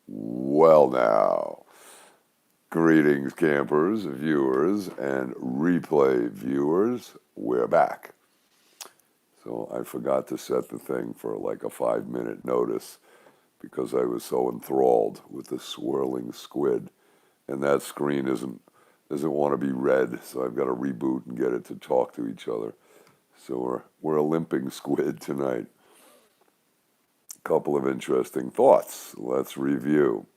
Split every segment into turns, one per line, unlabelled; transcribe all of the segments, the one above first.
Well, now, greetings, campers, viewers, and replay viewers. We're back. So I forgot to set the thing for like a 5-minute notice because I was so enthralled with the swirling squid, and that screen doesn't want to be red, so I've got to reboot and get it to talk to each other. So we're a limping squid tonight. Couple of interesting thoughts. Let's review.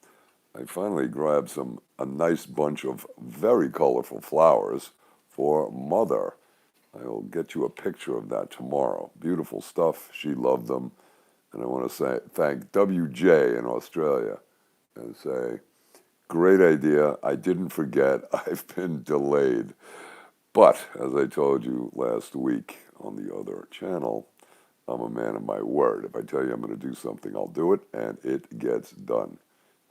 I finally grabbed a nice bunch of very colorful flowers for Mother. I'll get you a picture of that tomorrow. Beautiful stuff. She loved them. And I want to thank WJ in Australia and say, great idea. I didn't forget. I've been delayed. But as I told you last week on the other channel, I'm a man of my word. If I tell you I'm going to do something, I'll do it, and it gets done.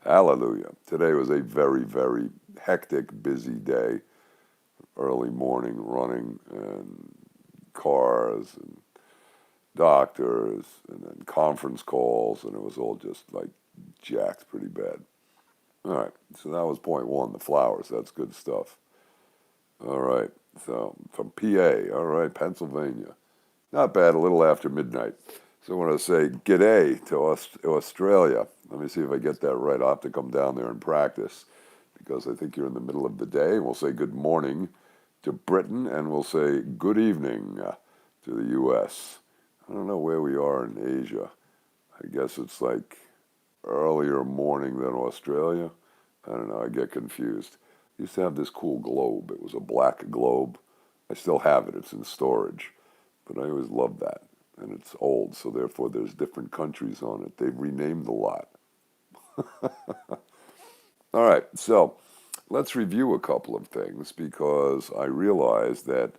Hallelujah. Today was a very, very hectic, busy day. Early morning running and cars and doctors and then conference calls, and it was all just like jacked pretty bad. All right, so that was point one, the flowers. That's good stuff. All right, so from PA, all right, Pennsylvania. Not bad, a little after midnight. So I want to say g'day to Australia. Let me see if I get that right. I'll have to come down there and practice because I think you're in the middle of the day. We'll say good morning to Britain, and we'll say good evening to the U.S. I don't know where we are in Asia. I guess it's like earlier morning than Australia. I don't know. I get confused. I used to have this cool globe. It was a black globe. I still have it. It's in storage. But I always loved that. And it's old, so therefore there's different countries on it. They've renamed a lot. All right, so let's review a couple of things because I realized that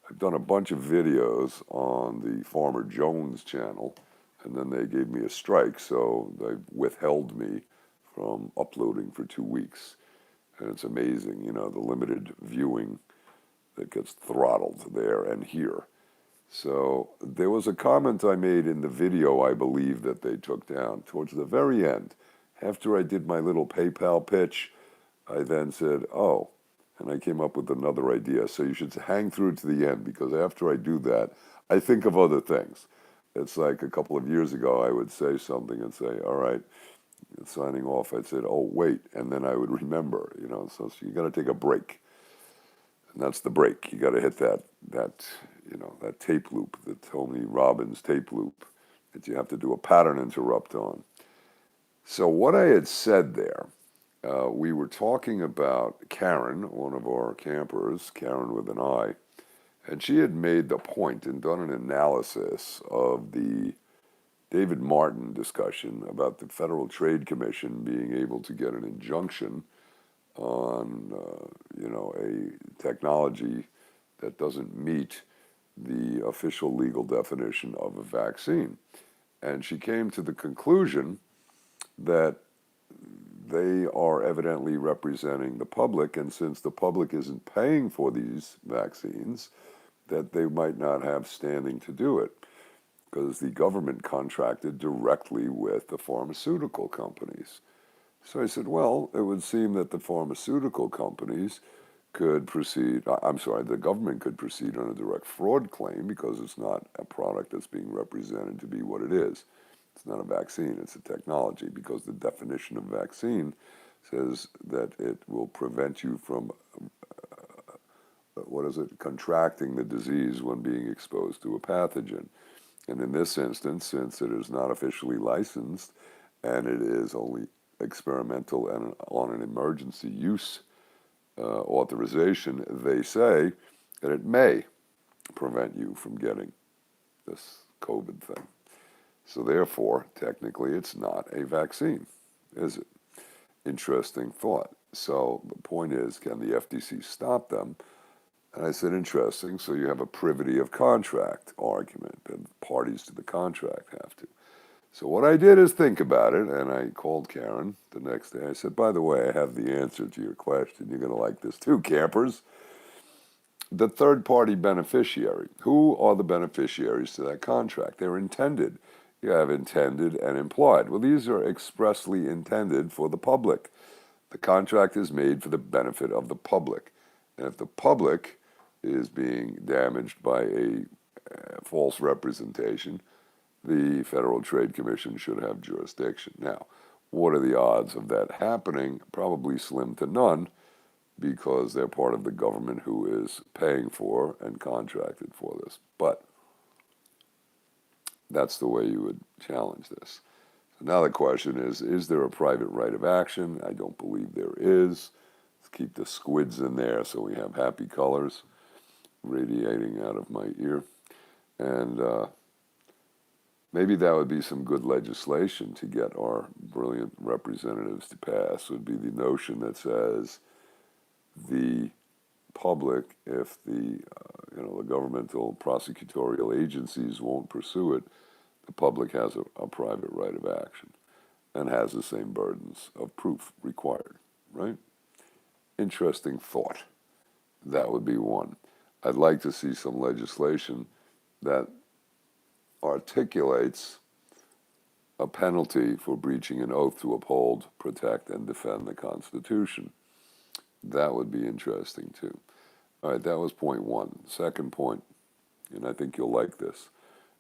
I've done a bunch of videos on the Farmer Jones channel, and then they gave me a strike, so they withheld me from uploading for 2 weeks. And it's amazing, you know, the limited viewing that gets throttled there and here. So there was a comment I made in the video, I believe, that they took down towards the very end. After I did my little PayPal pitch, I then said, oh, and I came up with another idea. So you should hang through to the end because after I do that, I think of other things. It's like a couple of years ago, I would say something and say, all right, signing off, I'd say, oh, wait, and then I would remember, you know, so you got to take a break. And that's the break. You got to hit that tape loop, the Tony Robbins tape loop that you have to do a pattern interrupt on. So what I had said there, we were talking about Karen, one of our campers, Karen with an I, and she had made the point and done an analysis of the David Martin discussion about the Federal Trade Commission being able to get an injunction on, a technology that doesn't meet the official legal definition of a vaccine. And she came to the conclusion that they are evidently representing the public, and since the public isn't paying for these vaccines, that they might not have standing to do it because the government contracted directly with the pharmaceutical companies. So I said, well, it would seem that the pharmaceutical companies could proceed, the government could proceed on a direct fraud claim because it's not a product that's being represented to be what it is. It's not a vaccine, it's a technology because the definition of vaccine says that it will prevent you from, contracting the disease when being exposed to a pathogen. And in this instance, since it is not officially licensed and it is only experimental and on an emergency use authorization, they say that it may prevent you from getting this COVID thing. So therefore, technically, it's not a vaccine, is it? Interesting thought. So the point is, can the FTC stop them? And I said, interesting. So you have a privity of contract argument, and parties to the contract have to. So what I did is think about it, and I called Karen the next day. I said, by the way, I have the answer to your question. You're going to like this too, campers. The third-party beneficiary. Who are the beneficiaries to that contract? They're intended You have intended and implied. Well, these are expressly intended for the public. The contract is made for the benefit of the public. And if the public is being damaged by a false representation, the Federal Trade Commission should have jurisdiction. Now, what are the odds of that happening? Probably slim to none, because they're part of the government who is paying for and contracted for this. But that's the way you would challenge this. So now the question is there a private right of action? I don't believe there is. Let's keep the squids in there so we have happy colors radiating out of my ear. And maybe that would be some good legislation to get our brilliant representatives to pass, would be the notion that says the public, if the the governmental prosecutorial agencies won't pursue it, the public has a private right of action and has the same burdens of proof required, right? Interesting thought. That would be one. I'd like to see some legislation that articulates a penalty for breaching an oath to uphold, protect, and defend the Constitution. That would be interesting too. All right, that was point one. Second point, and I think you'll like this,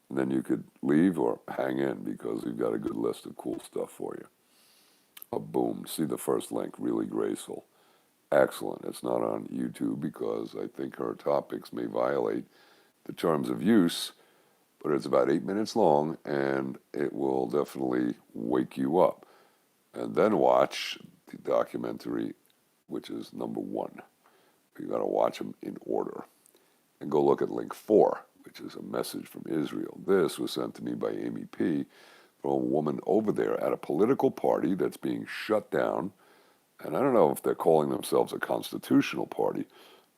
and then you could leave or hang in because we've got a good list of cool stuff for you. Oh, boom. See the first link, really graceful. Excellent. It's not on YouTube because I think her topics may violate the terms of use, but it's about 8 minutes long and it will definitely wake you up. And then watch the documentary, which is number one. You got to watch them in order. And go look at link 4, which is a message from Israel. This was sent to me by Amy P. from a woman over there at a political party that's being shut down. And I don't know if they're calling themselves a constitutional party,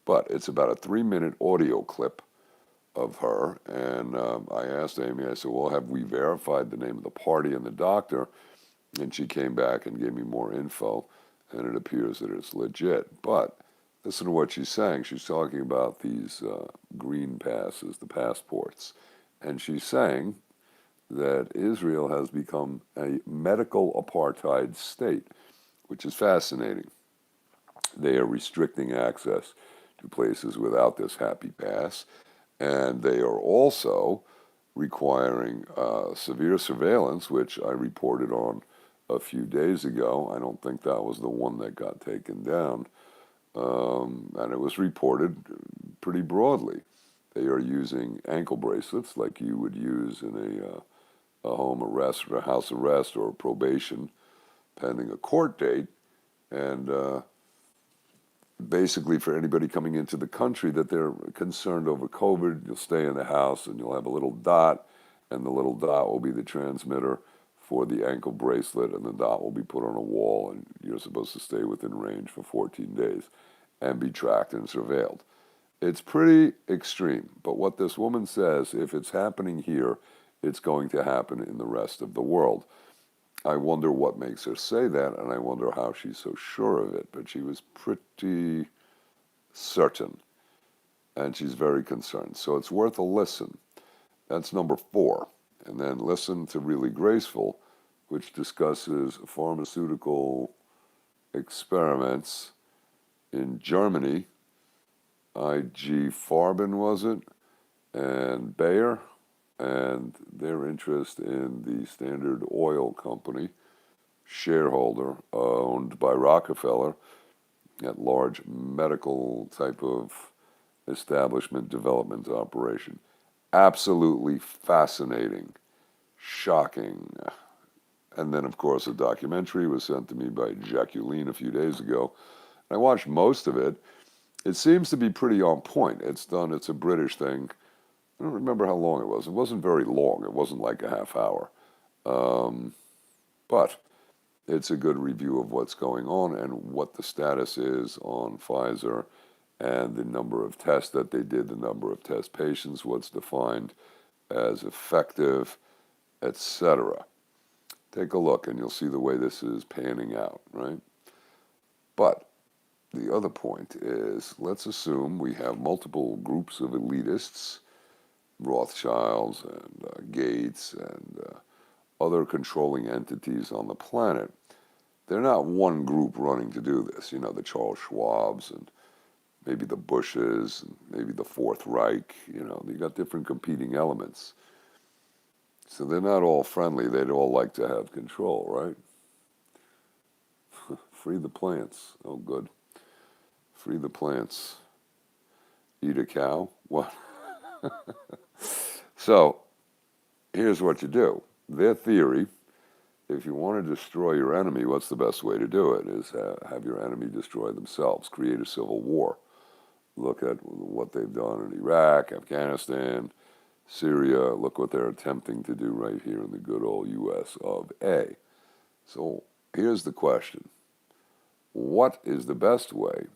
but it's about a 3-minute audio clip of her. And I asked Amy, I said, well, have we verified the name of the party and the doctor? And she came back and gave me more info, and it appears that it's legit. But listen to what she's saying. She's talking about these green passes, the passports. And she's saying that Israel has become a medical apartheid state, which is fascinating. They are restricting access to places without this happy pass, and they are also requiring severe surveillance, which I reported on a few days ago. I don't think that was the one that got taken down. And it was reported pretty broadly. They are using ankle bracelets like you would use in a home arrest or a house arrest or probation pending a court date. And basically for anybody coming into the country that they're concerned over COVID, you'll stay in the house and you'll have a little dot, and the little dot will be the transmitter for the ankle bracelet, and the dot will be put on a wall, and you're supposed to stay within range for 14 days and be tracked and surveilled. It's pretty extreme, but what this woman says, if it's happening here, it's going to happen in the rest of the world. I wonder what makes her say that, and I wonder how she's so sure of it, but she was pretty certain, and she's very concerned. So it's worth a listen. That's number 4. And then listen to Really Graceful, which discusses pharmaceutical experiments in Germany. IG Farben, was it? And Bayer, and their interest in the Standard Oil Company, shareholder owned by Rockefeller, that large medical type of establishment development operation. Absolutely fascinating, shocking. And then, of course, a documentary was sent to me by Jacqueline a few days ago. I watched most of it. It seems to be pretty on point. It's a British thing. I don't remember how long it was. It wasn't very long. It wasn't like a half hour. But it's a good review of what's going on and what the status is on Pfizer and the number of tests that they did, the number of test patients, what's defined as effective, etc. Take a look and you'll see the way this is panning out, right? But the other point is, let's assume we have multiple groups of elitists, Rothschilds and Gates and other controlling entities on the planet. They're not one group running to do this. You know, the Charles Schwabs and maybe the Bushes and maybe the Fourth Reich. You know, you got different competing elements. So they're not all friendly. They'd all like to have control, right? Free the plants. Oh, good. Free the plants. Eat a cow? What? So here's what you do. Their theory, if you want to destroy your enemy, what's the best way to do it? Is have your enemy destroy themselves, create a civil war. Look at what they've done in Iraq, Afghanistan, Syria. Look what they're attempting to do right here in the good old U.S. of A. So here's the question. What is the best way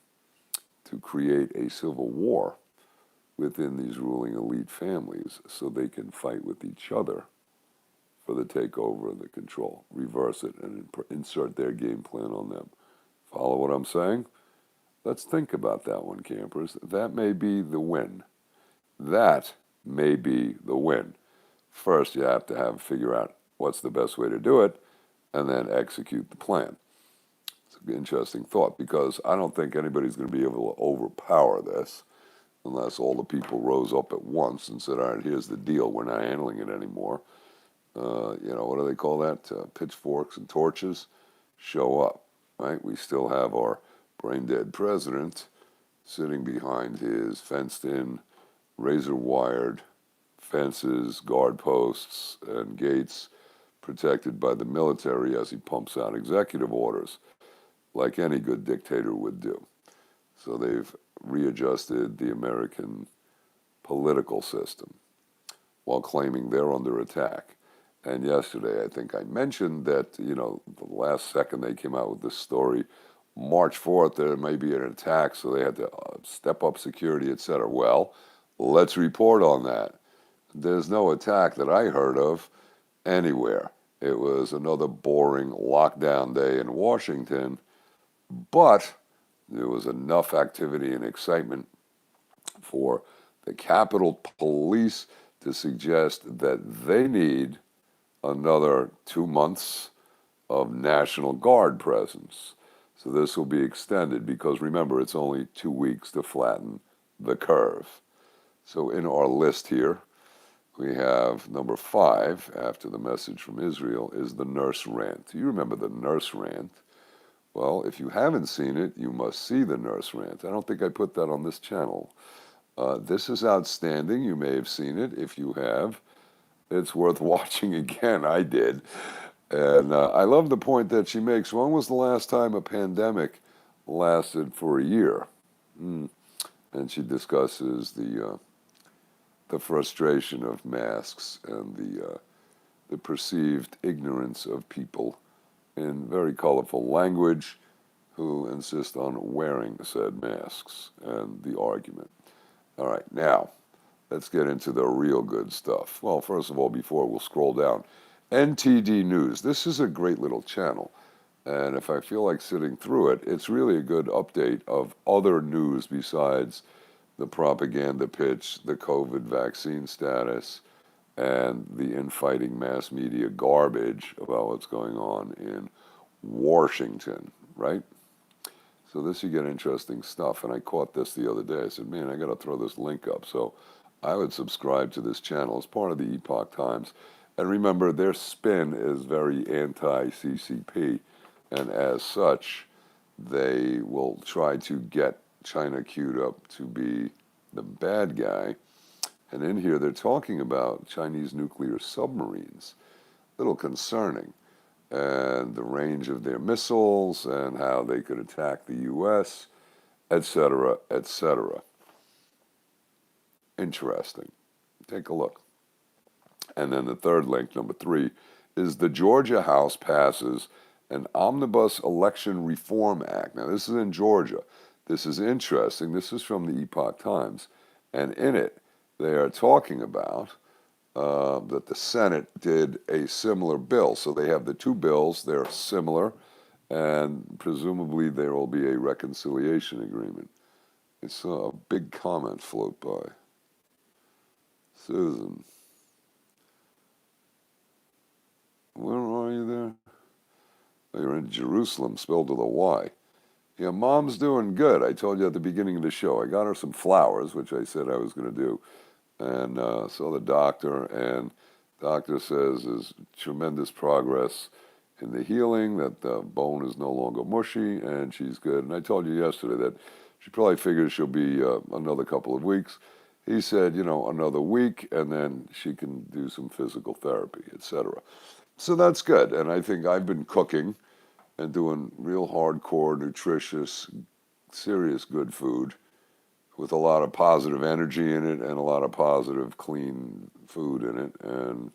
to create a civil war within these ruling elite families so they can fight with each other for the takeover of the control, reverse it, and insert their game plan on them? Follow what I'm saying? Let's think about that one, campers. That may be the win. That may be the win. First, you have to figure out what's the best way to do it, and then execute the plan. It's an interesting thought because I don't think anybody's going to be able to overpower this unless all the people rose up at once and said, all right, here's the deal. We're not handling it anymore. What do they call that? Pitchforks and torches. Show up, right? We still have our brain-dead president sitting behind his fenced-in, razor-wired fences, guard posts, and gates protected by the military as he pumps out executive orders, like any good dictator would do. So they've readjusted the American political system while claiming they're under attack. And yesterday, I think I mentioned that, the last second they came out with this story, March 4th, there may be an attack, so they had to step up security, etc. Well, let's report on that. There's no attack that I heard of anywhere. It was another boring lockdown day in Washington, but there was enough activity and excitement for the Capitol Police to suggest that they need another 2 months of National Guard presence. So this will be extended because remember, it's only 2 weeks to flatten the curve. So in our list here, we have number 5 after the message from Israel is the nurse rant. Do you remember the nurse rant? Well, if you haven't seen it, you must see the nurse rant. I don't think I put that on this channel. This is outstanding. You may have seen it. If you have, it's worth watching again. I did. And I love the point that she makes. When was the last time a pandemic lasted for a year? And she discusses the frustration of masks and the perceived ignorance of people in very colorful language who insist on wearing said masks and the argument. All right, now let's get into the real good stuff. Well, first of all, before we'll scroll down, NTD News. This is a great little channel. And if I feel like sitting through it, it's really a good update of other news besides the propaganda pitch, the COVID vaccine status, and the infighting mass media garbage about what's going on in Washington, right? So this, you get interesting stuff. And I caught this the other day. I said, man, I got to throw this link up. So I would subscribe to this channel as part of the Epoch Times. And remember, their spin is very anti-CCP. And as such, they will try to get China queued up to be the bad guy. And in here, they're talking about Chinese nuclear submarines. A little concerning. And the range of their missiles and how they could attack the U.S., etc., etc. Interesting. Take a look. And then the third link, number 3, is the Georgia House passes an Omnibus Election Reform Act. Now, this is in Georgia. This is interesting. This is from the Epoch Times. And in it, they are talking about that the Senate did a similar bill. So they have the 2 bills. They're similar. And presumably there will be a reconciliation agreement. I saw a big comment float by. Susan. Where are you there? Oh, you're in Jerusalem, spelled with a Y. Yeah, Mom's doing good. I told you at the beginning of the show. I got her some flowers, which I said I was going to do, and saw the doctor, and doctor says there's tremendous progress in the healing, that the bone is no longer mushy, and she's good. And I told you yesterday that she probably figures she'll be another couple of weeks. He said, another week, and then she can do some physical therapy, etc. So that's good. And I think I've been cooking and doing real hardcore, nutritious, serious good food with a lot of positive energy in it and a lot of positive, clean food in it. And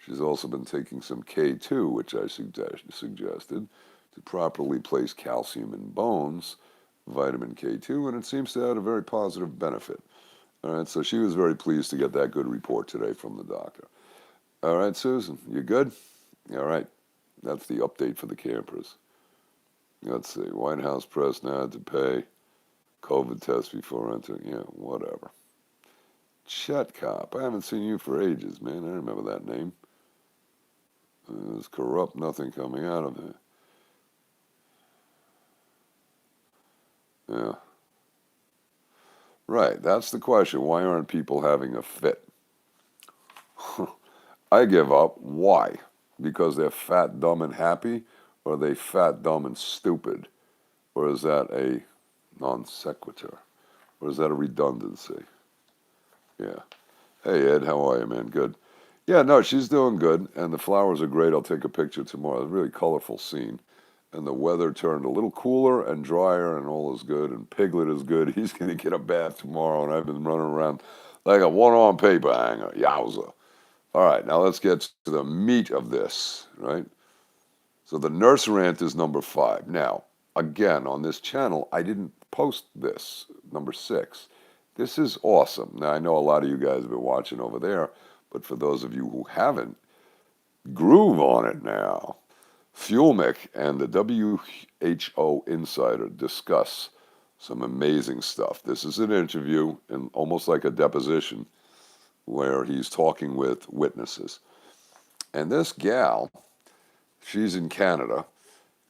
she's also been taking some K2, which I suggested to properly place calcium in bones, vitamin K2, and it seems to have a very positive benefit. All right, so she was very pleased to get that good report today from the doctor. All right, Susan, you good? All right, that's the update for the campers. Let's see, White House press now had to pay COVID test before entering. Yeah, whatever. Chet Cop, I haven't seen you for ages, man. I remember that name. There's corrupt nothing coming out of it. Yeah. Right, that's the question. Why aren't people having a fit? I give up. Why? Because they're fat, dumb, and happy? Or are they fat, dumb, and stupid? Or is that a non sequitur? Or is that a redundancy? Yeah. Hey, Ed, how are you, man? Good. Yeah, no, she's doing good, and the flowers are great. I'll take a picture tomorrow. It's a really colorful scene. And the weather turned a little cooler and drier, and all is good. And Piglet is good. He's going to get a bath tomorrow, and I've been running around like a one-arm paper hanger. Yowza. All right, now let's get to the meat of this, right? So the nurse rant is number 5. Now, again, on this channel, I didn't post this, number 6. This is awesome. Now, I know a lot of you guys have been watching over there, but for those of you who haven't, groove on it now. Fulmic and the WHO Insider discuss some amazing stuff. This is an interview, and almost like a deposition, where he's talking with witnesses. And this gal, she's in Canada,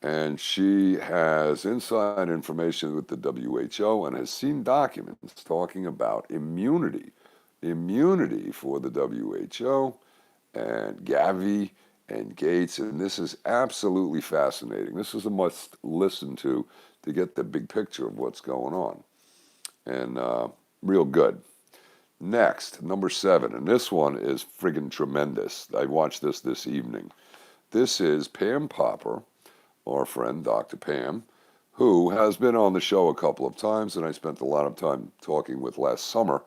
and she has inside information with the WHO and has seen documents talking about immunity for the WHO and Gavi and Gates, and this is absolutely fascinating. This is a must listen to get the big picture of what's going on, and real good. Next, number 7, and this one is friggin' tremendous. I watched this evening. This is Pam Popper, our friend Dr. Pam, who has been on the show a couple of times, and I spent a lot of time talking with last summer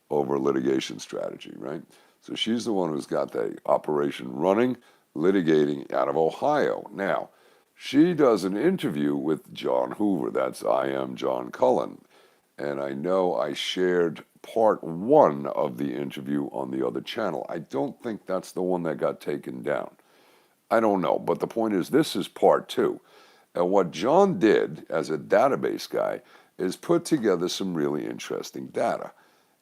over litigation strategy, right? So she's the one who's got the operation running, litigating out of Ohio. Now, she does an interview with John Hoover. That's I Am John Cullen. And I know I shared part 1 of the interview on the other channel. I don't think that's the one that got taken down. I don't know, but the point is this is part 2. And what John did as a database guy is put together some really interesting data.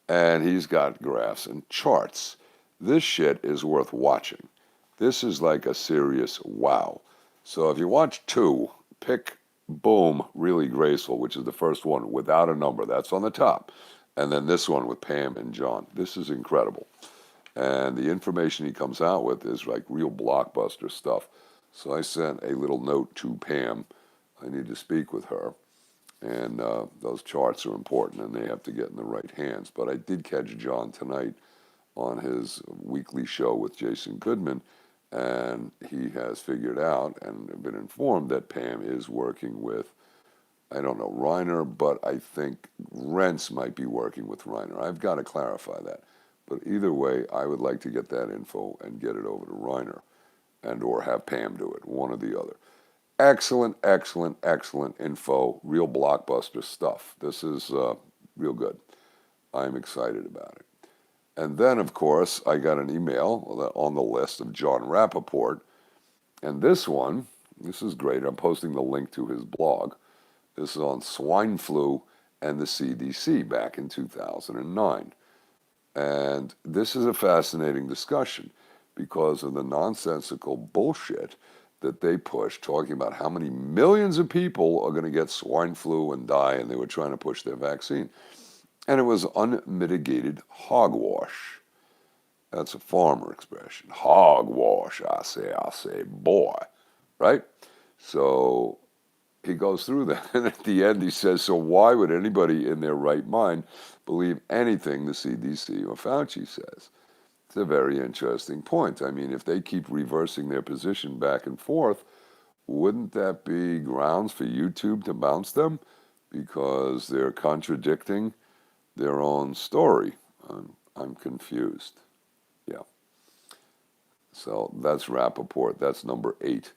And he's got graphs and charts. This shit is worth watching. This is like a serious wow. So if you watch 2, pick Boom, Really Graceful, which is the first one without a number. That's on the top. And then this one with Pam and John. This is incredible. And the information he comes out with is like real blockbuster stuff. So I sent a little note to Pam. I need to speak with her. And those charts are important, and they have to get in the right hands. But I did catch John tonight on his weekly show with Jason Goodman, and he has figured out and been informed that Pam is working with, I don't know, Reiner, but I think Rents might be working with Reiner. I've got to clarify that. But either way, I would like to get that info and get it over to Reiner, and or have Pam do it, one or the other. Excellent, excellent, excellent info, real blockbuster stuff. This is real good. I'm excited about it. And then, of course, I got an email on the list of John Rappaport. And this one, this is great. I'm posting the link to his blog. This is on swine flu and the CDC back in 2009. And this is a fascinating discussion because of the nonsensical bullshit that they pushed, talking about how many millions of people are going to get swine flu and die, and they were trying to push their vaccine. And it was unmitigated hogwash. That's a farmer expression. Hogwash, I say, boy, right? So he goes through that, and at the end he says, so why would anybody in their right mind believe anything the CDC or Fauci says? It's a very interesting point. I mean, if they keep reversing their position back and forth, wouldn't that be grounds for YouTube to bounce them? Because they're contradicting their own story. I'm confused. Yeah. So that's Rappaport. That's number 8,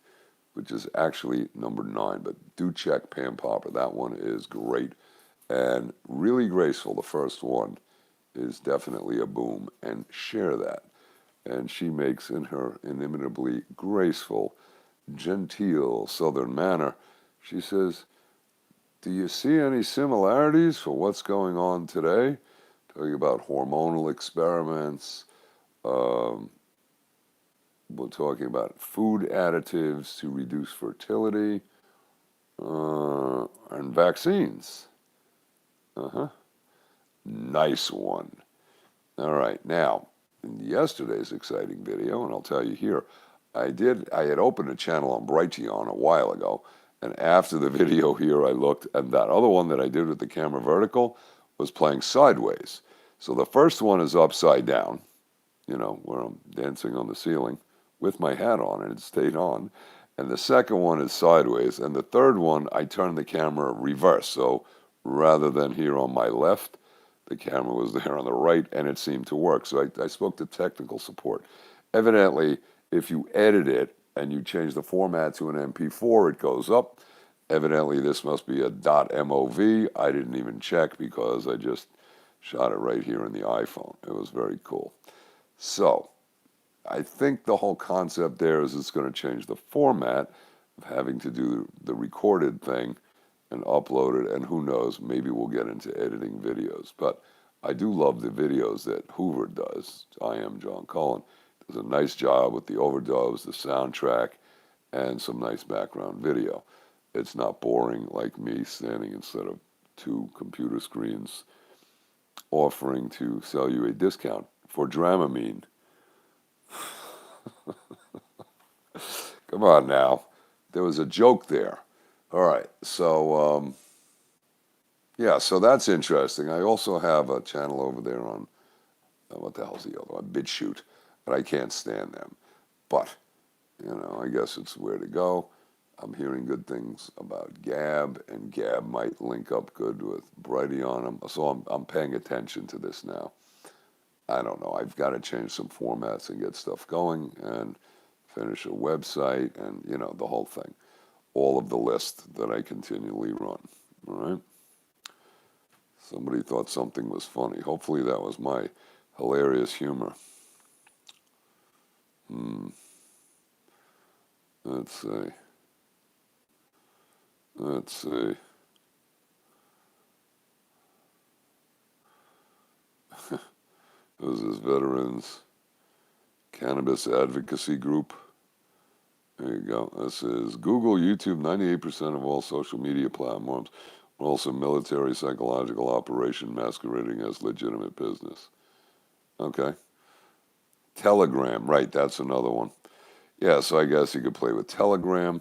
which is actually number 9. But do check Pam Popper. That one is great and really graceful. The first one is definitely a boom. And share that. And she makes, in her inimitably graceful, genteel Southern manner, she says, do you see any similarities for what's going on today? Talking about hormonal experiments. We're talking about food additives to reduce fertility and vaccines. Uh-huh. Nice one. All right. Now, in yesterday's exciting video, and I'll tell you here, I had opened a channel on Brighteon a while ago, and after the video here, I looked, and that other one that I did with the camera vertical was playing sideways. So the first one is upside down, where I'm dancing on the ceiling with my hat on, and it stayed on. And the second one is sideways, and the third one, I turned the camera reverse. So rather than here on my left, the camera was there on the right, and it seemed to work. So I spoke to technical support. Evidently, if you edit it and you change the format to an MP4, it goes up. Evidently, this must be a .mov. I didn't even check because I just shot it right here in the iPhone. It was very cool. So I think the whole concept there is it's going to change the format of having to do the recorded thing and upload it, and who knows, maybe we'll get into editing videos. But I do love the videos that Hoover does. I am John Cullen. Does a nice job with the overdubs, the soundtrack, and some nice background video. It's not boring like me standing instead of 2 computer screens offering to sell you a discount for Dramamine. Come on now. There was a joke there. All right, so yeah, so that's interesting. I also have a channel over there on, what the hell's the other one? BitChute, but I can't stand them. But, I guess it's where to go. I'm hearing good things about Gab, and Gab might link up good with Brighteon. So I'm paying attention to this now. I don't know. I've got to change some formats and get stuff going and finish a website and, the whole thing. All of the list that I continually run. All right? Somebody thought something was funny. Hopefully that was my hilarious humor. Let's see. This is Veterans Cannabis Advocacy Group. There you go. This is Google, YouTube, 98% of all social media platforms are also military psychological operation masquerading as legitimate business. Okay. Telegram, right, that's another one. Yeah, so I guess you could play with Telegram.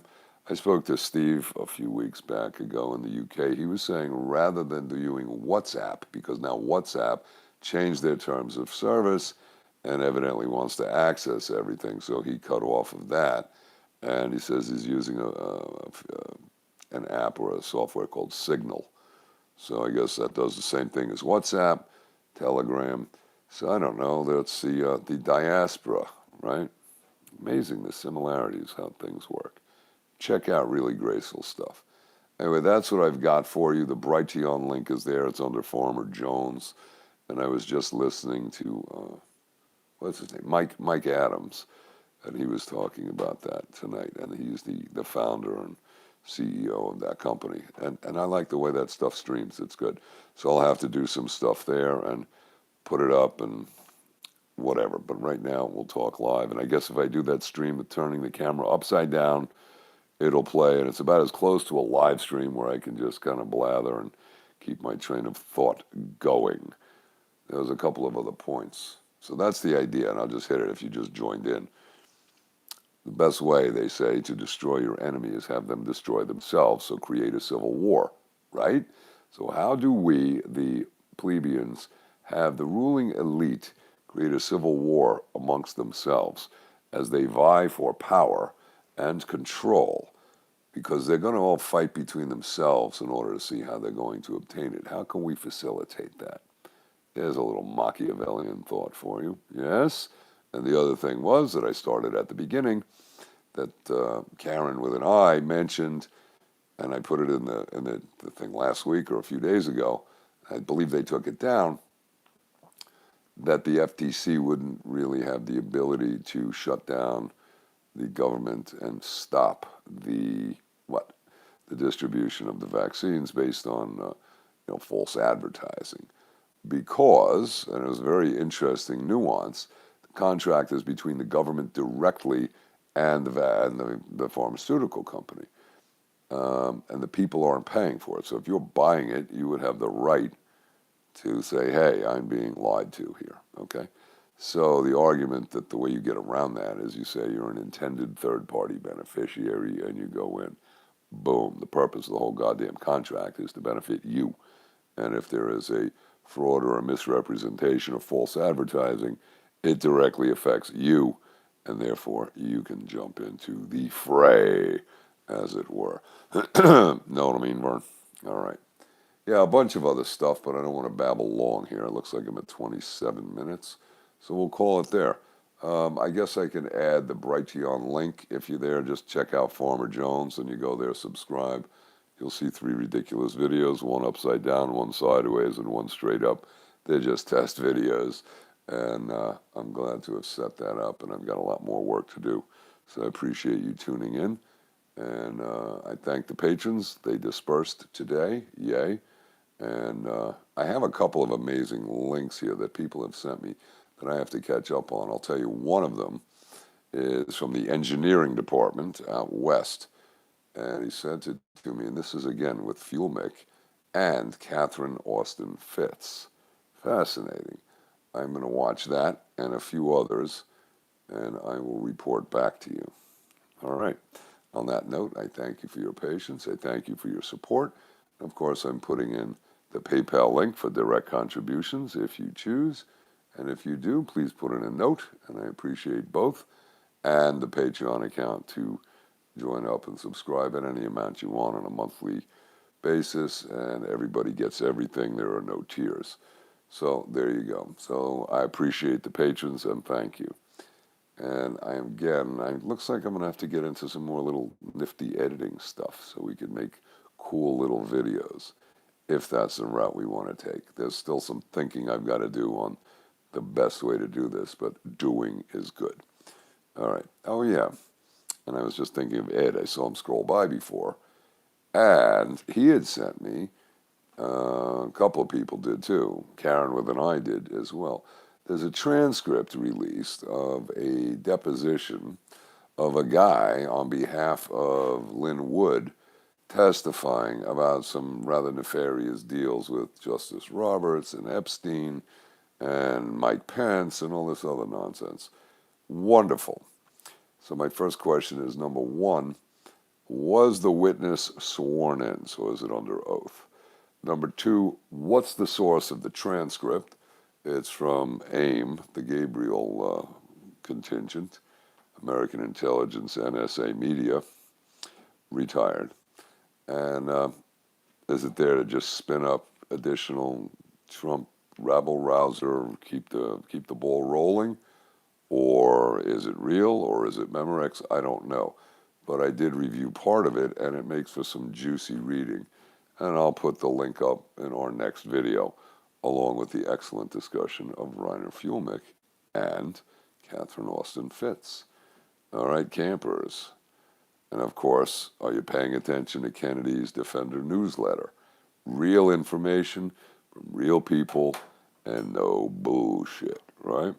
I spoke to Steve a few weeks back ago in the UK. He was saying rather than doing WhatsApp, because now WhatsApp changed their terms of service and evidently wants to access everything, so he cut off of that. And he says he's using an app or a software called Signal. So I guess that does the same thing as WhatsApp, Telegram. So I don't know. That's the diaspora, right? Amazing the similarities, how things work. Check out really graceful stuff. Anyway, that's what I've got for you. The Brighteon link is there. It's under Farmer Jones. And I was just listening to, what's his name? Mike Adams. And he was talking about that tonight. And he's the founder and CEO of that company. And I like the way that stuff streams. It's good. So I'll have to do some stuff there and put it up and, whatever. But right now, we'll talk live. And I guess if I do that stream with turning the camera upside down, it'll play. And it's about as close to a live stream where I can just kind of blather and keep my train of thought going. There's a couple of other points. So that's the idea, and I'll just hit it if you just joined in. The best way, they say, to destroy your enemy is have them destroy themselves, so create a civil war, right? So how do we, the plebeians, have the ruling elite create a civil war amongst themselves as they vie for power and control? Because they're going to all fight between themselves in order to see how they're going to obtain it. How can we facilitate that? There's a little Machiavellian thought for you. Yes? And the other thing was that I started at the beginning that Karen with an I mentioned, and I put it in the thing last week or a few days ago. I believe they took it down, that the FTC wouldn't really have the ability to shut down the government and stop the distribution of the vaccines based on false advertising. Because, and it was a very interesting nuance, the contract is between the government directly and the pharmaceutical company. And the people aren't paying for it. So if you're buying it, you would have the right to say, hey, I'm being lied to here, okay? So the argument that the way you get around that is you say you're an intended third-party beneficiary and you go in. Boom. The purpose of the whole goddamn contract is to benefit you. And if there is a fraud or a misrepresentation or false advertising, it directly affects you, and therefore you can jump into the fray, as it were. Know what I mean, Vern? All right. Yeah, a bunch of other stuff, but I don't want to babble long here. It looks like I'm at 27 minutes, so we'll call it there. I guess I can add the Brighteon link. If you're there, just check out Farmer Jones, and you go there, subscribe. You'll see 3 ridiculous videos, one upside down, one sideways, and one straight up. They're just test videos, and I'm glad to have set that up, and I've got a lot more work to do. So I appreciate you tuning in, and I thank the patrons. They dispersed today, yay. And I have a couple of amazing links here that people have sent me that I have to catch up on. I'll tell you, one of them is from the engineering department out west. And he sent it to me, and this is again with Fuel Mick and Catherine Austin Fitz. Fascinating. I'm going to watch that and a few others, and I will report back to you. All right. On that note, I thank you for your patience. I thank you for your support. And of course, I'm putting in the PayPal link for direct contributions if you choose. And if you do, please put in a note, and I appreciate both, and the Patreon account to join up and subscribe at any amount you want on a monthly basis, and everybody gets everything. There are no tiers. So there you go. So I appreciate the patrons, and thank you. And it looks like I'm going to have to get into some more little nifty editing stuff so we can make cool little videos, if that's the route we want to take. There's still some thinking I've got to do on the best way to do this, but doing is good. All right. Oh, yeah. And I was just thinking of Ed. I saw him scroll by before. And he had sent me, a couple of people did too. Karen with an I did as well. There's a transcript released of a deposition of a guy on behalf of Lynn Wood testifying about some rather nefarious deals with Justice Roberts and Epstein and Mike Pence and all this other nonsense. Wonderful. So my first question is, number one, was the witness sworn in? So is it under oath? Number two, what's the source of the transcript? It's from AIM, the Gabriel contingent, American Intelligence, NSA Media, retired. And is it there to just spin up additional Trump rabble rouser, keep the ball rolling? Or is it real, or is it Memorex? I don't know. But I did review part of it, and it makes for some juicy reading. And I'll put the link up in our next video, along with the excellent discussion of Reiner Fuelmick and Catherine Austin Fitz. All right, campers. And of course, are you paying attention to Kennedy's Defender newsletter? Real information from real people and no bullshit, right?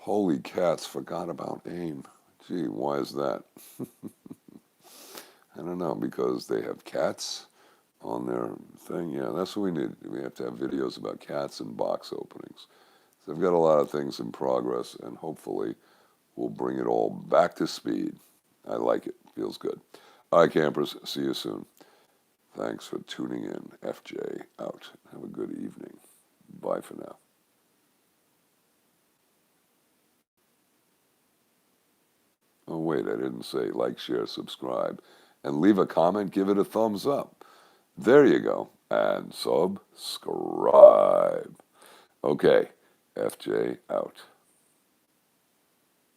Holy cats, forgot about AIM. Gee, why is that? I don't know, because they have cats on their thing. Yeah, that's what we need. We have to have videos about cats and box openings. So I've got a lot of things in progress, and hopefully we'll bring it all back to speed. I like it. Feels good. All right, campers. See you soon. Thanks for tuning in. FJ out. Have a good evening. Bye for now. Oh, wait, I didn't say like, share, subscribe. And leave a comment. Give it a thumbs up. There you go. And subscribe. Okay, FJ out.